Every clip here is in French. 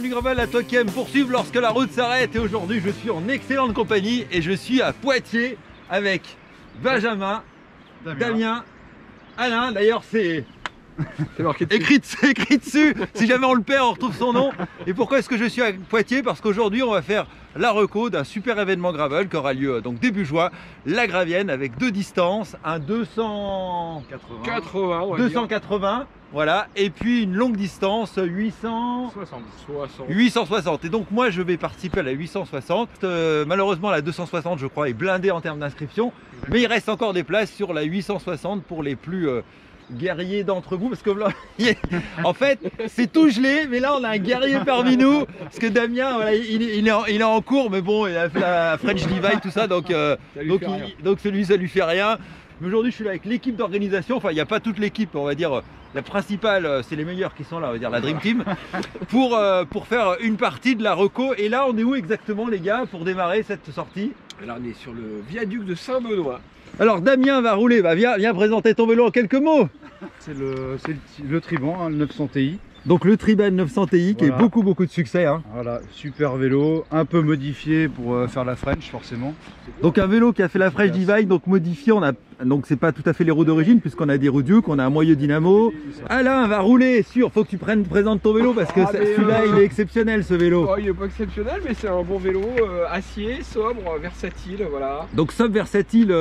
du gravel, à toi qui aime poursuivre lorsque la route s'arrête. Et aujourd'hui, je suis en excellente compagnie et je suis à Poitiers avec Benjamin, Damien, Alain. D'ailleurs, c'est écrit dessus. Si jamais on le perd, on retrouve son nom. Et pourquoi est-ce que je suis à Poitiers? Parce qu'aujourd'hui, on va faire la reco d'un super événement gravel qui aura lieu donc début juin, la Gravienne, avec deux distances, un 280, voilà, et puis une longue distance 860. Et donc moi je vais participer à la 860. Malheureusement la 260 je crois est blindée en termes d'inscription, mais il reste encore des places sur la 860 pour les plus guerrier d'entre vous, parce que là, en fait c'est tout gelé, mais là on a un guerrier parmi nous, parce que Damien voilà, il est en cours, mais bon il a fait la French Divide tout ça, donc celui ça lui fait rien. Mais aujourd'hui je suis là avec l'équipe d'organisation, enfin il n'y a pas toute l'équipe, on va dire la principale, c'est les meilleurs qui sont là, on va dire la Dream Team, pour faire une partie de la reco. Et là on est où exactement les gars pour démarrer cette sortie? Alors on est sur le viaduc de Saint-Benoît. Alors Damien va rouler, viens présenter ton vélo en quelques mots. C'est le Triban, hein, le 900 Ti. Donc le Triban 900 Ti qui est beaucoup de succès. Hein. Voilà, super vélo, un peu modifié pour faire la French forcément. Donc un vélo qui a fait la French Divide, donc modifié, donc c'est pas tout à fait les roues d'origine puisqu'on a des roues Duke, on a un moyeu dynamo. Alain va rouler sur, faut que tu présentes ton vélo parce que celui-là il est exceptionnel ce vélo. Oh, il est pas exceptionnel mais c'est un bon vélo, acier, sobre, versatile, voilà. Donc sobre, versatile,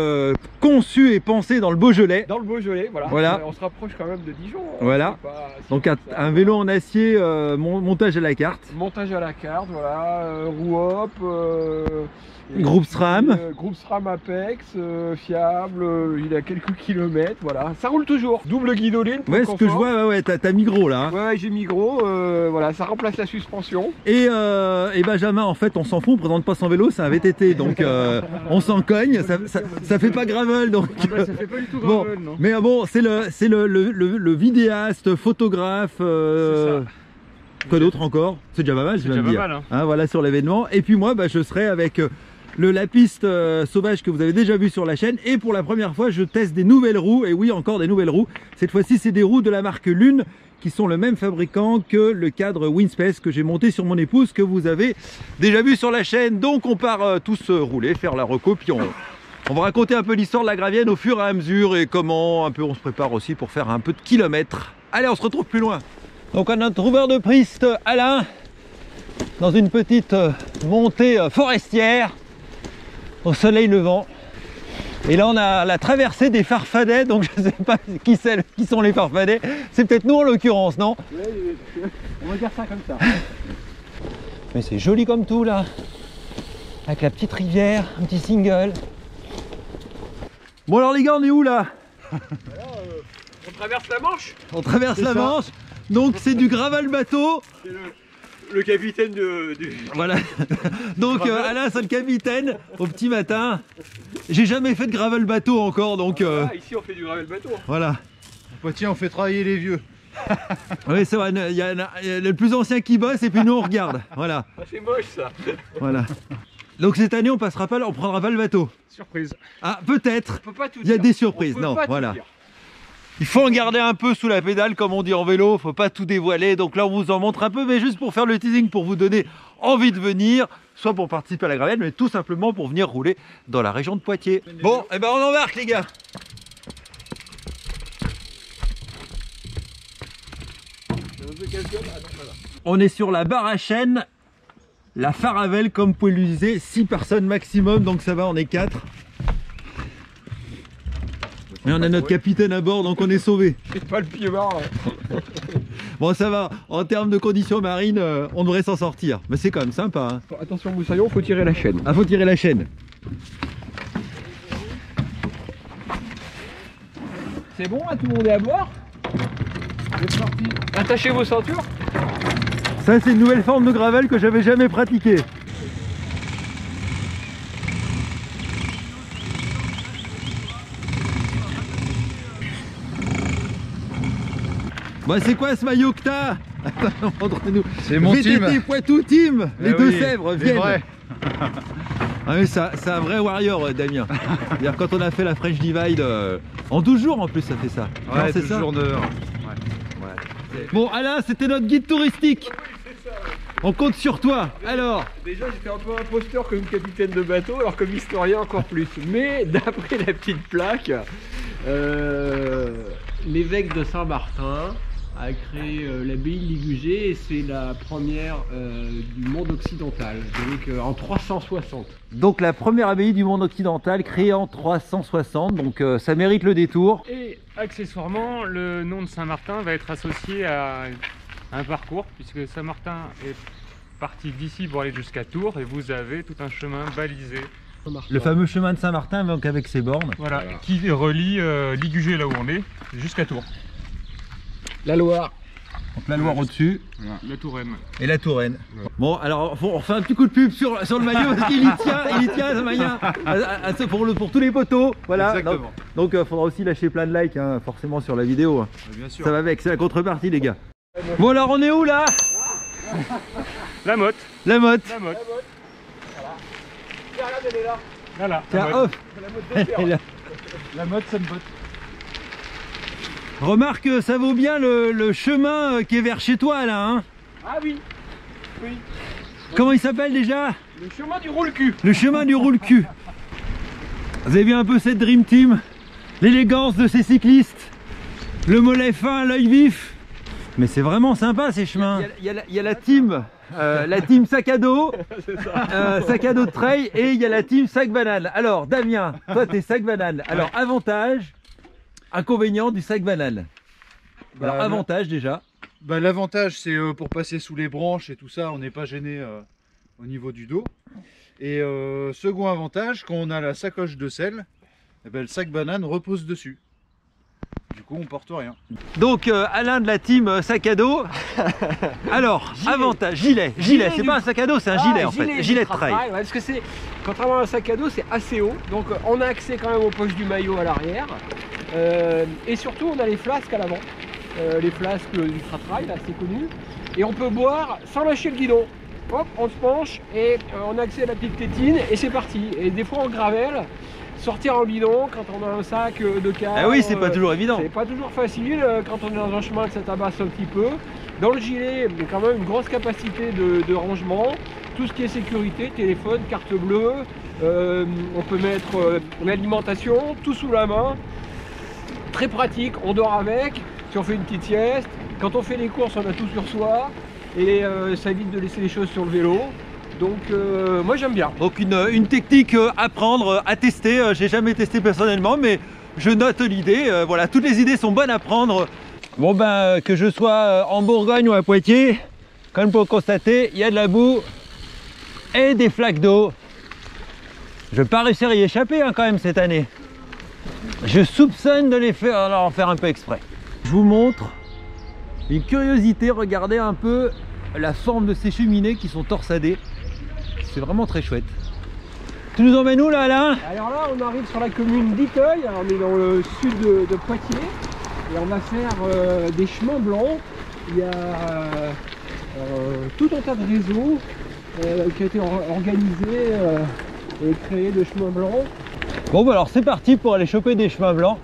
conçu et pensé dans le Beaujolais. Dans le Beaujolais, voilà. On se rapproche quand même de Dijon. Voilà. Donc un vélo en acier, montage à la carte. Montage à la carte, voilà, roue hop. Groupe SRAM. Groupe SRAM Apex, fiable, il a quelques kilomètres, voilà. Ça roule toujours. Double guidoline. Ouais, ce que je vois, ouais, t'as mis gros là. Hein. Ouais, j'ai mis gros, voilà, ça remplace la suspension. Et Benjamin, en fait, on s'en fout, on présente pas son vélo, c'est un VTT, donc on s'en cogne, ça fait pas gravel, donc. Ah bah, ça fait pas du tout gravel, bon, non. Mais bon, c'est le vidéaste, photographe. Quoi d'autre encore? C'est déjà pas mal, je viens de dire. Hein, voilà sur l'événement. Et puis moi, je serai avec la piste sauvage que vous avez déjà vu sur la chaîne. Et pour la première fois, je teste des nouvelles roues. Et oui, encore des nouvelles roues. Cette fois-ci, c'est des roues de la marque Lune, qui sont le même fabricant que le cadre Winspace que j'ai monté sur mon épouse, que vous avez déjà vu sur la chaîne. Donc on part tous rouler, faire la reco, puis on va raconter un peu l'histoire de la Gravienne au fur et à mesure et comment un peu on se prépare aussi pour faire un peu de kilomètres. Allez, on se retrouve plus loin. Donc on a notre trouveur de piste Alain dans une petite montée forestière au soleil levant. Et là on a la traversée des Farfadets, donc je ne sais pas qui sont les Farfadets. C'est peut-être nous en l'occurrence, non? On va dire ça comme ça. Mais c'est joli comme tout là. Avec la petite rivière, un petit single. Bon alors les gars, on est où là? On traverse la Manche. On traverse la Manche. Donc c'est du gravel bateau. C'est le capitaine du... Voilà. Donc Alain c'est le capitaine au petit matin. J'ai jamais fait de gravel bateau encore, donc ici on fait du gravel bateau. Voilà. Poitiers, on fait travailler les vieux. Oui c'est vrai, il y a le plus ancien qui bosse et puis nous on regarde. Voilà. Ah, c'est moche ça. Voilà. Donc cette année on prendra pas le bateau. Surprise. Ah peut-être. Il y a des surprises. Non, voilà. Il faut en garder un peu sous la pédale, comme on dit en vélo, faut pas tout dévoiler. Donc là, on vous en montre un peu, mais juste pour faire le teasing, pour vous donner envie de venir, soit pour participer à la Gravienne, mais tout simplement pour venir rouler dans la région de Poitiers. Bon, et ben on embarque les gars. On est sur la barre à chaîne, la Faravel, comme vous pouvez l'utiliser, 6 personnes maximum, donc ça va, on est 4. Et on a notre capitaine à bord, donc on est sauvé. C'est pas le pied mort. Bon ça va, en termes de conditions marines, on devrait s'en sortir. Mais c'est quand même sympa. Hein. Attention moussaillon, faut tirer la chaîne. Ah, faut tirer la chaîne. C'est bon, hein, tout le monde est à bord. C'est parti. Attachez vos ceintures. Ça c'est une nouvelle forme de gravel que j'avais jamais pratiquée. Bah c'est quoi ce maillot que t'as? C'est mon team. VTT Poitou Team. Les Deux-Sèvres viennent. Ah mais c'est un vrai warrior Damien. C'est-à-dire quand on a fait la French Divide, en 12 jours en plus ça fait ça. Ouais, c'est ça. jours de... Bon Alain, c'était notre guide touristique. On compte sur toi. Alors, déjà j'étais un peu imposteur comme capitaine de bateau, alors comme historien encore plus. Mais d'après la petite plaque, l'évêque de Saint-Martin a créé l'abbaye de Ligugé et c'est la première du monde occidental, donc en 360. Donc la première abbaye du monde occidental créée en 360, donc ça mérite le détour. Et accessoirement, le nom de Saint-Martin va être associé à un parcours, puisque Saint-Martin est parti d'ici pour aller jusqu'à Tours et vous avez tout un chemin balisé. Le fameux chemin de Saint-Martin, donc avec ses bornes. Voilà, qui relie Ligugé là où on est jusqu'à Tours. La Loire. Donc la Loire au-dessus. La Touraine. Et la Touraine. Ouais. Bon, alors on fait un petit coup de pub sur le maillot parce qu'il y tient ce maillot pour tous les poteaux. Voilà. Exactement. Donc faudra aussi lâcher plein de likes hein, forcément sur la vidéo. Bien sûr. Ça va avec, c'est la contrepartie les gars. Bon alors on est où là? La motte. La motte. La motte. Voilà. Tiens, regarde, elle est là. Voilà. Tiens, la hop. La mode, ça me botte. Remarque, ça vaut bien le chemin qui est vers chez toi là hein. Ah oui. Oui. Comment il s'appelle déjà? Le chemin du roule-cul. Le chemin du roule-cul. Vous avez vu un peu cette Dream Team? L'élégance de ces cyclistes, le mollet fin, l'œil vif. Mais c'est vraiment sympa ces chemins. Il y a la team sac à dos, sac à dos de trail, et il y a la team sac banane. Alors Damien, toi t'es sac banane. Alors avantage, inconvénient du sac banane. Alors avantage déjà. Bah, l'avantage c'est pour passer sous les branches et tout ça, on n'est pas gêné au niveau du dos. Et second avantage, quand on a la sacoche de sel, eh ben, le sac banane repose dessus. Du coup on porte rien. Donc Alain de la team sac à dos. Alors gilet. Avantage, gilet, c'est pas un sac à dos, c'est un gilet en fait, gilet de trail. Ouais, parce que c'est, contrairement à un sac à dos, c'est assez haut, donc on a accès quand même aux poches du maillot à l'arrière, et surtout on a les flasques à l'avant, les flasques d'Ultra Trail, c'est connu, et on peut boire sans lâcher le guidon. Hop, on se penche et on a accès à la petite tétine et c'est parti. Et des fois en gravel, sortir en bidon quand on a un sac de car. Ah oui, c'est pas toujours évident. C'est pas toujours facile quand on est dans un chemin que ça tabasse un petit peu. Dans le gilet, il y a quand même une grosse capacité de rangement. Tout ce qui est sécurité, téléphone, carte bleue, on peut mettre l'alimentation, tout sous la main. Très pratique, on dort avec, si on fait une petite sieste. Quand on fait les courses, on a tout sur soi. Et ça évite de laisser les choses sur le vélo. Donc moi j'aime bien. Donc une technique à prendre, à tester. J'ai jamais testé personnellement, mais je note l'idée. Voilà, toutes les idées sont bonnes à prendre. Bon ben que je sois en Bourgogne ou à Poitiers, comme pour constater, il y a de la boue et des flaques d'eau. Je vais pas réussir à y échapper hein, quand même cette année. Je soupçonne de les faire, en faire un peu exprès. Je vous montre une curiosité, regardez un peu la forme de ces cheminées qui sont torsadées. C'est vraiment très chouette. Tu nous emmènes où là, Alain? Alors là, on arrive sur la commune d'Iteuil, on est dans le sud de Poitiers, et on va faire des chemins blancs. Il y a tout un tas de réseaux qui a été organisé et créé de chemins blancs. Bon bah alors c'est parti pour aller choper des chemins blancs.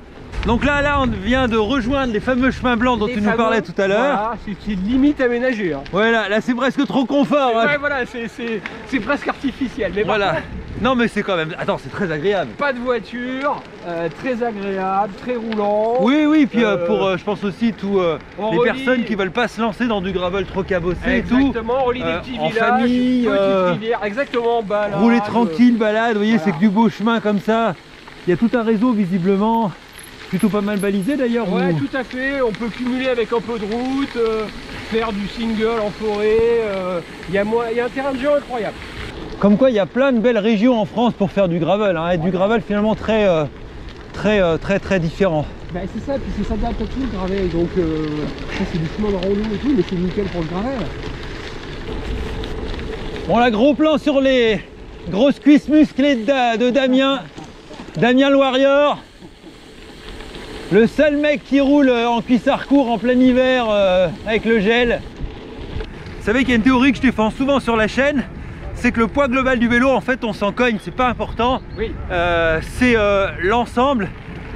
Donc là on vient de rejoindre les fameux chemins blancs dont tu nous parlais tout à l'heure. Voilà, c'est limite aménagé. Hein. Ouais, là c'est presque trop confort. Ouais, voilà, c'est presque artificiel. Mais voilà. Contre, non mais c'est quand même... Attends, c'est très agréable. Pas de voiture, très agréable, très roulant. Oui, puis pour, je pense aussi, tous les personnes qui veulent pas se lancer dans du gravel trop cabossé et tout. Exactement, on relie des petits en villages, famille, exactement, balade. Rouler tranquille, balade, vous voyez, voilà. C'est que du beau chemin comme ça. Il y a tout un réseau visiblement. Plutôt pas mal balisé d'ailleurs. Ouais, tout à fait, on peut cumuler avec un peu de route, faire du single en forêt, il y a un terrain de jeu incroyable. Comme quoi il y a plein de belles régions en France pour faire du gravel, hein, et du gravel finalement très différent. Bah, c'est ça, puis ça s'adapte à tout le gravel, donc ça c'est du chemin de rando et tout, mais c'est nickel pour le gravel. Bon là, gros plan sur les grosses cuisses musclées de Damien le Warrior. Le seul mec qui roule en cuissard court en plein hiver avec le gel. Vous savez qu'il y a une théorie que je défends souvent sur la chaîne, c'est que le poids global du vélo, en fait, on s'en cogne, c'est pas important. Oui. C'est l'ensemble.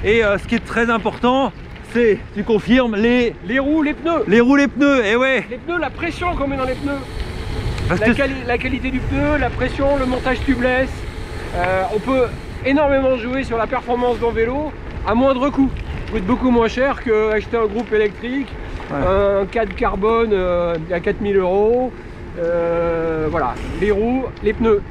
Et ce qui est très important, c'est, tu confirmes, les roues, les pneus. Les roues, les pneus, et ouais. Les pneus, la pression qu'on met dans les pneus. La qualité du pneu, la pression, le montage tubeless. On peut énormément jouer sur la performance d'un vélo à moindre coût. Ça coûte beaucoup moins cher qu'acheter un groupe électrique, un cadre carbone à 4000 €. Voilà, les roues, les pneus.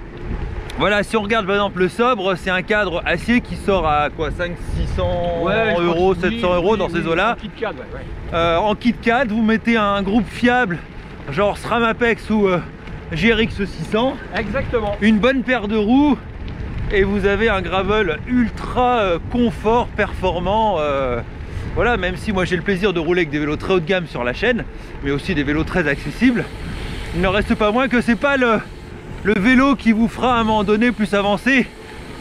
Voilà, si on regarde par exemple le sobre, c'est un cadre acier qui sort à quoi, 500-600 €, 700 € dans ces eaux-là. En kit cadre, en kit cadre, vous mettez un groupe fiable, genre SRAM Apex ou GRX 600. Exactement. Une bonne paire de roues et vous avez un gravel ultra confort, performant. Voilà, même si moi j'ai le plaisir de rouler avec des vélos très haut de gamme sur la chaîne, mais aussi des vélos très accessibles, il ne reste pas moins que c'est pas le vélo qui vous fera à un moment donné plus avancer.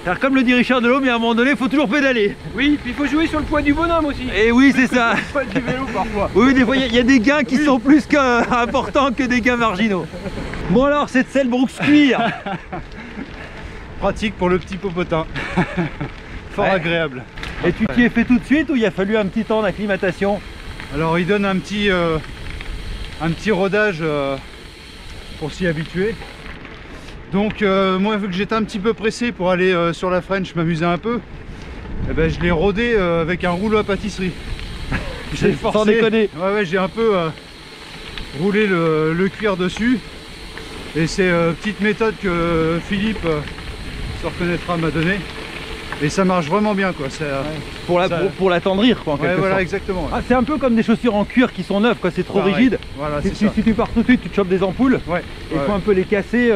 Car comme le dit Richard Delhomme, mais à un moment donné, il faut toujours pédaler. Oui, puis il faut jouer sur le poids du bonhomme aussi. Et oui, c'est ça. Le poids du vélo parfois. Oui, des fois, il y a des gains qui sont plus importants que des gains marginaux. Bon alors, cette selle Brooks cuir. Pratique pour le petit popotin. Fort agréable. Et tu t'y es fait tout de suite ou il a fallu un petit temps d'acclimatation? Alors il donne un petit rodage pour s'y habituer. Donc moi, vu que j'étais un petit peu pressé pour aller sur la French m'amuser un peu, eh ben, je l'ai rodé avec un rouleau à pâtisserie. J'ai forcé. Sans déconner. Ouais, j'ai un peu roulé le cuir dessus. Et c'est petite méthode que Philippe se reconnaîtra m'a donné. Et ça marche vraiment bien quoi. Pour l'attendrir quoi en quelque voilà, sorte. Exactement. Ouais. Ah, c'est un peu comme des chaussures en cuir qui sont neuves quoi, c'est trop rigide. Voilà, si tu pars tout de suite, tu te chopes des ampoules. Ouais. Il faut un peu les casser.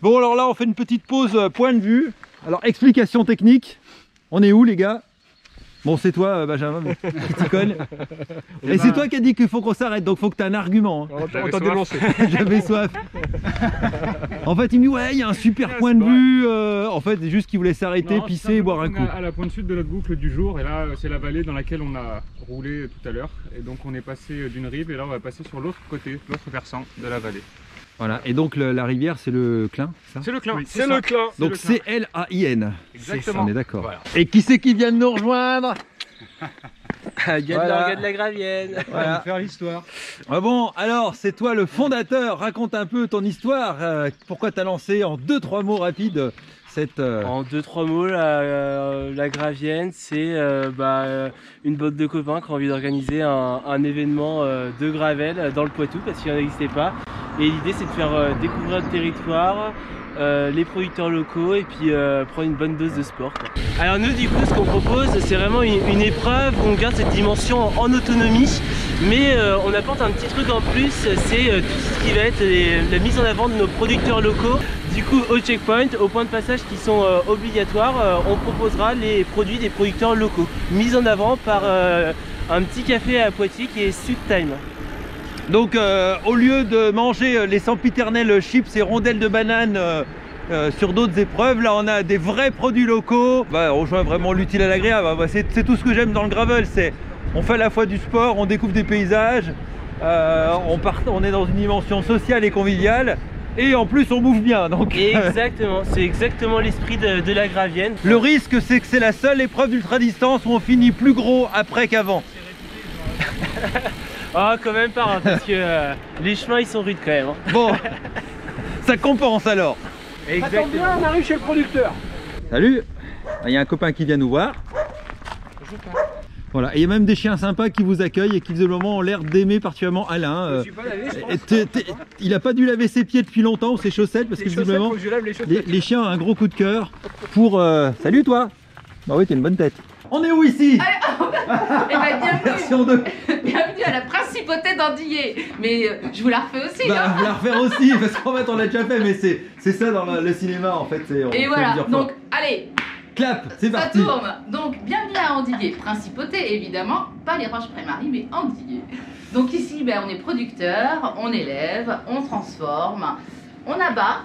Bon alors là on fait une petite pause point de vue. Alors explication technique. On est où les gars? Bon c'est toi Benjamin qui t'y colle. Et c'est toi qui as dit qu'il faut qu'on s'arrête, donc faut que tu aies un argument. Hein. On t'a dénoncé. J'avais soif. En fait il me dit ouais il y a un super point de vue. En fait c'est juste qu'il voulait s'arrêter, pisser, boire un coup. À la pointe sud de notre boucle du jour et là c'est la vallée dans laquelle on a roulé tout à l'heure. Et donc on est passé d'une rive et là on va passer sur l'autre côté, l'autre versant de la vallée. Voilà, et donc la rivière c'est le Clin, ça? C'est le Clin, oui, c'est le Clin. Donc c'est L-A-I-N. Exactement. On est d'accord. Voilà. Et qui c'est qui vient de nous rejoindre? Gars de la Gravienne. Voilà. On va faire l'histoire. Ah bon, alors c'est toi le fondateur, raconte un peu ton histoire. Pourquoi tu as lancé en 2-3 mots rapides cette... En 2-3 mots, la Gravienne, c'est une bande de copains qui ont envie d'organiser un événement de gravel dans le Poitou parce qu'il n'en existait pas. Et l'idée c'est de faire découvrir le territoire, les producteurs locaux et puis prendre une bonne dose de sport quoi. Alors nous du coup ce qu'on propose c'est vraiment une épreuve où on garde cette dimension en autonomie mais on apporte un petit truc en plus, c'est tout ce qui va être la mise en avant de nos producteurs locaux. Du coup au checkpoint, au point de passage qui sont obligatoires, on proposera les produits des producteurs locaux mis en avant par un petit café à Poitiers qui est Sud Time. Donc au lieu de manger les sempiternels chips et rondelles de banane sur d'autres épreuves, là on a des vrais produits locaux. On rejoint vraiment l'utile à l'agréable. C'est tout ce que j'aime dans le gravel, on fait à la fois du sport, on découvre des paysages, on est dans une dimension sociale et conviviale. Et en plus on bouffe bien donc. Exactement, c'est exactement l'esprit de la Gravienne. Le risque c'est que c'est la seule épreuve d'ultra distance où on finit plus gros après qu'avant. Ah quand même pas hein, parce que les chemins ils sont rudes quand même hein. Bon, ça compense alors. Ça tombe bien, on arrive chez le producteur. Salut. Il y a un copain qui vient nous voir. Voilà, et il y a même des chiens sympas qui vous accueillent et qui visiblement ont l'air d'aimer particulièrement Alain. Je suis pas lavé, je pense. Il a pas dû laver ses pieds depuis longtemps ou ses chaussettes parce que visiblement faut que je lave les chaussettes. les chiens ont un gros coup de cœur pour... Salut toi. Bah oui, t'as une bonne tête. On est où ici? Eh ben, Version 2. bienvenue à la principauté d'Andillé. Mais je vous la refais aussi. Bah, on va la refaire aussi parce qu'en fait on l'a déjà fait, mais c'est ça dans le cinéma en fait. Et voilà, donc allez, clap, c'est ça parti. tourne. Donc bienvenue à Andillé. Principauté évidemment, pas les Roches-Prémarie, mais Andillé. Donc ici, on est producteur, on élève, on transforme, on abat.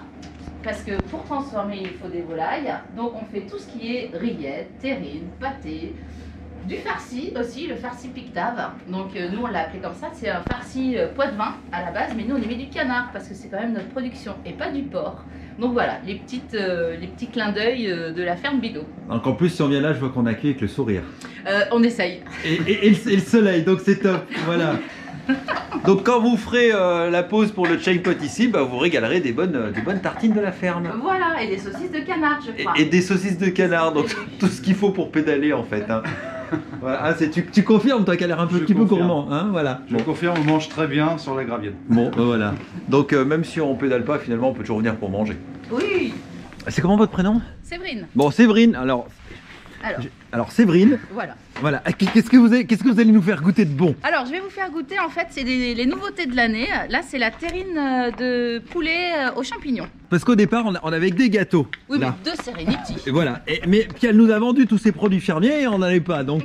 Parce que pour transformer, il faut des volailles. Donc on fait tout ce qui est rillettes, terrines, pâté, du farci aussi, le farci pictave. Donc nous on l'a appelé comme ça, c'est un farci Poitevin à la base, mais nous on y met du canard parce que c'est quand même notre production et pas du porc. Donc voilà, les petits clins d'œil de la ferme Bidot. Donc en plus si on vient là, je vois qu'on accueille avec le sourire. On essaye. Et le soleil, donc c'est top, voilà. Donc quand vous ferez la pause pour le chainpot ici, bah, vous régalerez des bonnes tartines de la ferme. Voilà, et des saucisses de canard, je crois. Et des saucisses de canard, donc tout ce qu'il faut pour pédaler en fait. Hein. Voilà, hein, tu confirmes, toi qui as l'air un petit peu gourmand. Hein, voilà. Je confirme, on mange très bien sur la gravienne. Bon, bah, voilà. Donc même si on pédale pas, finalement on peut toujours venir pour manger. Oui. C'est comment votre prénom? Séverine. Bon, Séverine, alors Séverine, voilà. Qu'est-ce que vous allez nous faire goûter de bon? Alors, je vais vous faire goûter, en fait, c'est les nouveautés de l'année. Là, c'est la terrine de poulet aux champignons. Parce qu'au départ, on avait que des gâteaux. Oui, là. mais de Serenity. Et voilà. Mais puis elle nous a vendu tous ces produits fermiers et on n'en avait pas. Donc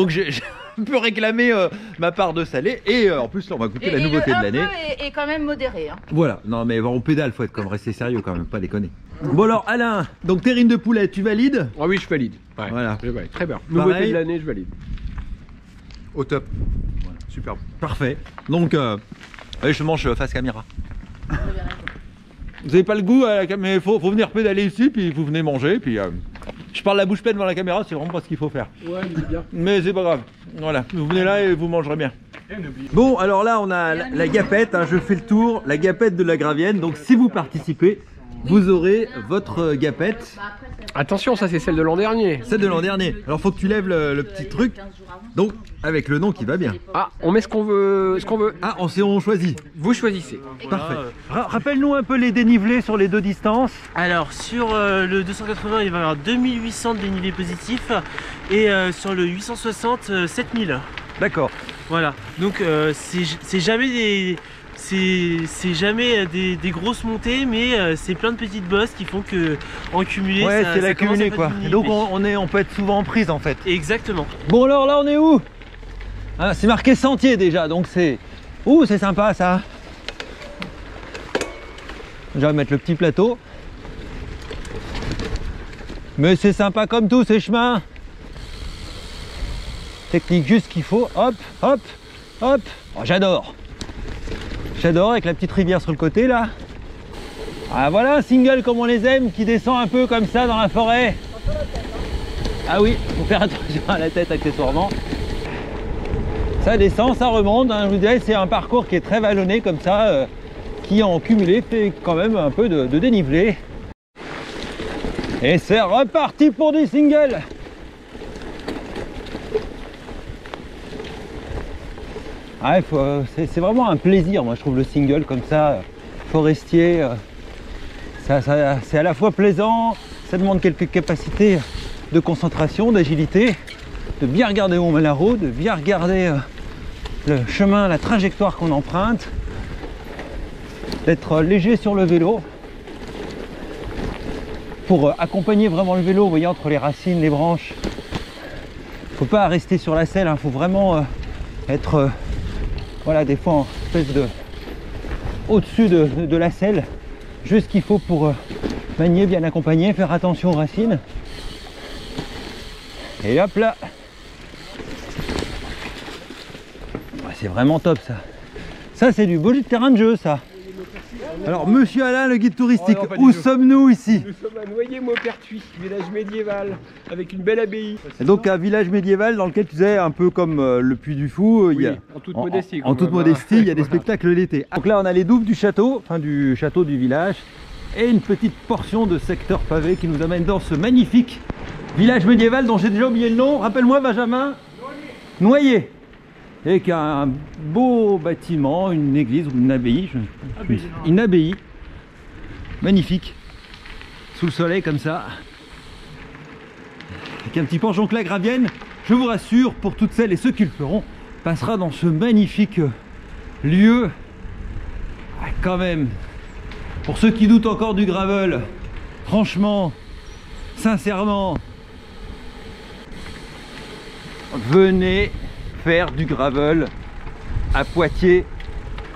j'ai un peu réclamé ma part de salé. Et en plus, là, on va goûter la nouveauté de l'année. Et quand même modéré. Hein. Voilà. Non, mais on pédale, faut être comme rester sérieux quand même, pas déconner. Bon alors Alain, donc terrine de poulet, tu valides? Ah oui, je valide. Ouais, voilà. Je valide. Très bien. Nouveauté de l'année, je valide. Au top. Voilà, superbe. Parfait. Donc, allez, je mange face caméra. Vous avez pas le goût, mais faut venir pédaler ici, puis vous venez manger, puis je parle la bouche pleine devant la caméra, c'est vraiment pas ce qu'il faut faire. Ouais, c'est bien. Mais c'est pas grave. Voilà, vous venez là et vous mangerez bien. Bon, alors là, on a la gapette, hein, je fais le tour, la gapette de la Gravienne. Donc, si vous participez, vous aurez votre gapette. Attention, ça c'est celle de l'an dernier. Celle de l'an dernier. Alors, faut que tu lèves le petit truc. Donc, avec le nom qui va bien. Ah, on met ce qu'on veut. Ah, on choisit. Vous choisissez. Parfait. Rappelle-nous un peu les dénivelés sur les deux distances. Alors sur le 280 il va y avoir 2800 de dénivelé positif et sur le 860 7000. D'accord. Voilà, donc c'est jamais des grosses montées, mais c'est plein de petites bosses qui font que en cumulé, ouais, ça, c'est ça l'accumulé quoi. Et donc on peut être souvent en prise en fait. Exactement. Bon alors là on est où? Ah, c'est marqué sentier déjà, donc c'est... Ouh, c'est sympa ça. Je vais mettre le petit plateau. Mais c'est sympa comme tout ces chemins. Technique juste qu'il faut. Hop, hop, hop. Oh, j'adore. J'adore avec la petite rivière sur le côté là. Ah voilà un single comme on les aime qui descend un peu comme ça dans la forêt. Ah oui, faut faire attention à la tête accessoirement. Ça descend, ça remonte, hein. Je vous dirais c'est un parcours qui est très vallonné comme ça, qui en cumulé fait quand même un peu de dénivelé. Et c'est reparti pour du single. Ah, c'est vraiment un plaisir, moi je trouve le single comme ça, forestier. C'est à la fois plaisant, ça demande quelques capacités de concentration, d'agilité, de bien regarder où on met la roue, de bien regarder le chemin, la trajectoire qu'on emprunte, d'être léger sur le vélo pour accompagner vraiment le vélo, vous voyez, entre les racines, les branches. Faut pas rester sur la selle, hein, faut vraiment être voilà, des fois en espèce de au-dessus de la selle, juste ce qu'il faut pour manier, bien accompagner, faire attention aux racines. Et hop là. C'est vraiment top ça. Ça c'est du beau terrain de jeu ça. Alors monsieur Alain, le guide touristique, oh non, où sommes-nous ici? Nous sommes à Noyer-Maupertuis, village médiéval, avec une belle abbaye. Et donc un village médiéval dans lequel tu disais un peu comme le Puy du Fou, oui, en toute modestie. En toute modestie, il y a des spectacles l'été. Donc là on a les douves du château, enfin du château du village, et une petite portion de secteur pavé qui nous amène dans ce magnifique village médiéval dont j'ai déjà oublié le nom. Rappelle-moi Benjamin. Noyer. Et qui a un beau bâtiment, une église ou une abbaye, une abbaye magnifique, sous le soleil comme ça, avec un petit penchant. Donc la Gravienne, je vous rassure, pour toutes celles et ceux qui le feront, passera dans ce magnifique lieu. Ah, quand même, pour ceux qui doutent encore du gravel, franchement, sincèrement, venez faire du gravel à Poitiers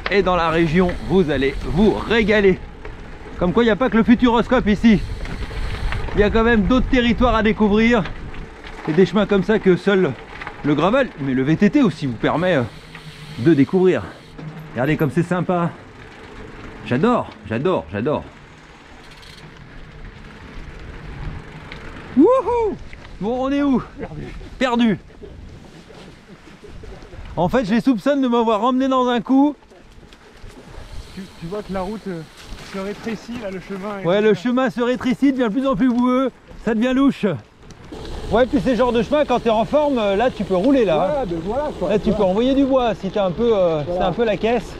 et dans la région, vous allez vous régaler. Comme quoi il n'y a pas que le Futuroscope ici, il y a quand même d'autres territoires à découvrir et des chemins comme ça que seul le gravel, mais le VTT aussi vous permet de découvrir. Regardez comme c'est sympa, j'adore, j'adore, j'adore. Wouhou! Bon, on est où? Perdu. En fait, je les soupçonne de m'avoir emmené dans un coup. Tu vois que la route se rétrécit, là, le chemin. Ouais, le chemin se rétrécit, devient de plus en plus boueux. Ça devient louche. Ouais, puis c'est le genre de chemin, quand t'es en forme, là, tu peux rouler, là. Voilà, ben voilà, quoi. Là, tu peux envoyer du bois si t'es un peu, c'est un peu la caisse.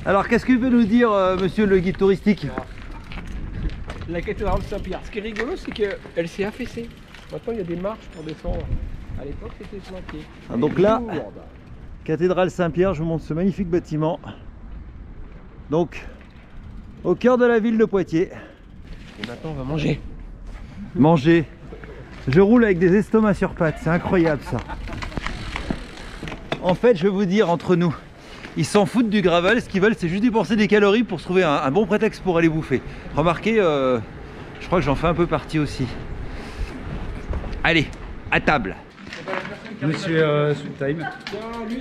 Alors, qu'est-ce que peut nous dire, monsieur le guide touristique? La cathédrale Saint-Pierre. Ce qui est rigolo, c'est qu'elle s'est affaissée. Maintenant, il y a des marches pour descendre. À l'époque, c'était sur un pied. Ah, donc là, cathédrale Saint-Pierre, je vous montre ce magnifique bâtiment. Donc, au cœur de la ville de Poitiers. Et maintenant, on va manger. Manger. Je roule avec des estomacs sur pattes, c'est incroyable ça. En fait, je vais vous dire entre nous, ils s'en foutent du gravel, ce qu'ils veulent c'est juste dépenser des calories pour se trouver un bon prétexte pour aller bouffer. Remarquez, je crois que j'en fais un peu partie aussi. Allez, à table. Monsieur Sweet Time.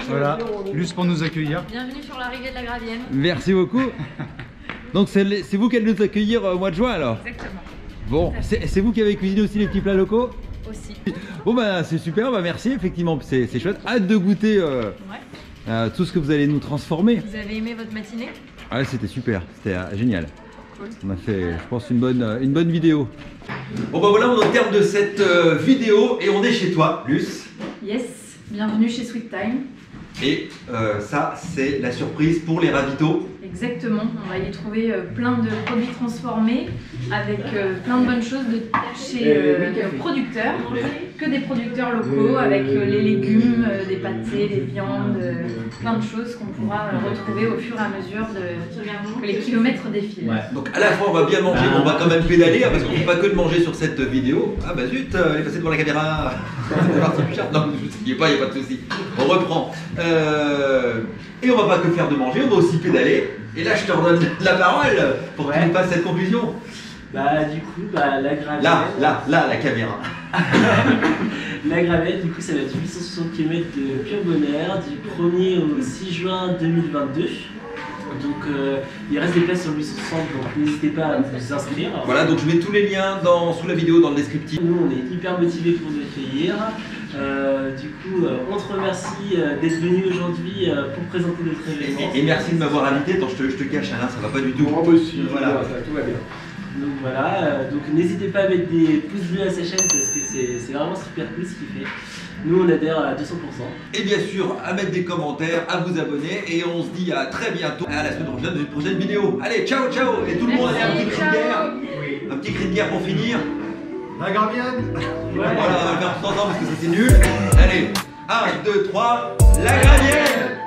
Voilà, Luce pour nous accueillir. Bienvenue sur l'arrivée de la Gravienne. Merci beaucoup. Donc c'est vous qui allez nous accueillir au mois de juin alors? Exactement. Bon, c'est vous qui avez cuisiné aussi les petits plats locaux? Aussi. Bon bah c'est super, bah merci, effectivement, c'est chouette. Hâte de goûter tout ce que vous allez nous transformer. Vous avez aimé votre matinée? Ouais, c'était super, c'était génial. Cool. On a fait, je pense, une bonne vidéo. Bon bah voilà, on est au terme de cette vidéo et on est chez toi, Luce. Yes, bienvenue chez Sweet Time. Et ça, c'est la surprise pour les ravitaux. Exactement, on va y trouver plein de produits transformés avec plein de bonnes choses de chez producteurs, que des producteurs locaux avec les légumes, des pâtés, des viandes, plein de choses qu'on pourra retrouver au fur et à mesure que les kilomètres défilent. Ouais. Donc à la fois on va bien manger, mais on va quand même pédaler hein, parce qu'on ne fait pas que de manger sur cette vidéo. Ah bah zut, elle est passée devant la caméra. C'est parti plus cher. Non, il n'y a pas de souci. On reprend. Et on va pas que faire de manger, on va aussi pédaler. Et là, je te redonne la parole pour que tu nous fasses cette conclusion. Bah, du coup, la gravelle. Là, la caméra. La gravelle, du coup, ça va être 860 km de pur bonheur du 1er au 6 juin 2022. Donc, il reste des places sur le 860, donc n'hésitez pas à vous inscrire. Voilà, donc je mets tous les liens sous la vidéo dans le descriptif. Nous, on est hyper motivés pour nous accueillir. Du coup, on te remercie d'être venu aujourd'hui pour présenter notre événement. Et merci de m'avoir invité. Attends, je te cache, Alain, ça va pas du tout. Moi aussi, voilà. tout va bien. Donc voilà, donc n'hésitez pas à mettre des pouces bleus à sa chaîne parce que c'est vraiment super cool ce qu'il fait. Nous, on adhère à 200%. Et bien sûr, à mettre des commentaires, à vous abonner. Et on se dit à très bientôt, à la semaine prochaine, une prochaine vidéo. Allez, ciao, ciao. Et tout le monde a un petit cri de guerre. Un petit cri de guerre pour finir. La Gravienne. Voilà, on va le faire tous ensemble parce que ça c'est nul. Allez, 1, 2, 3, la Gravienne.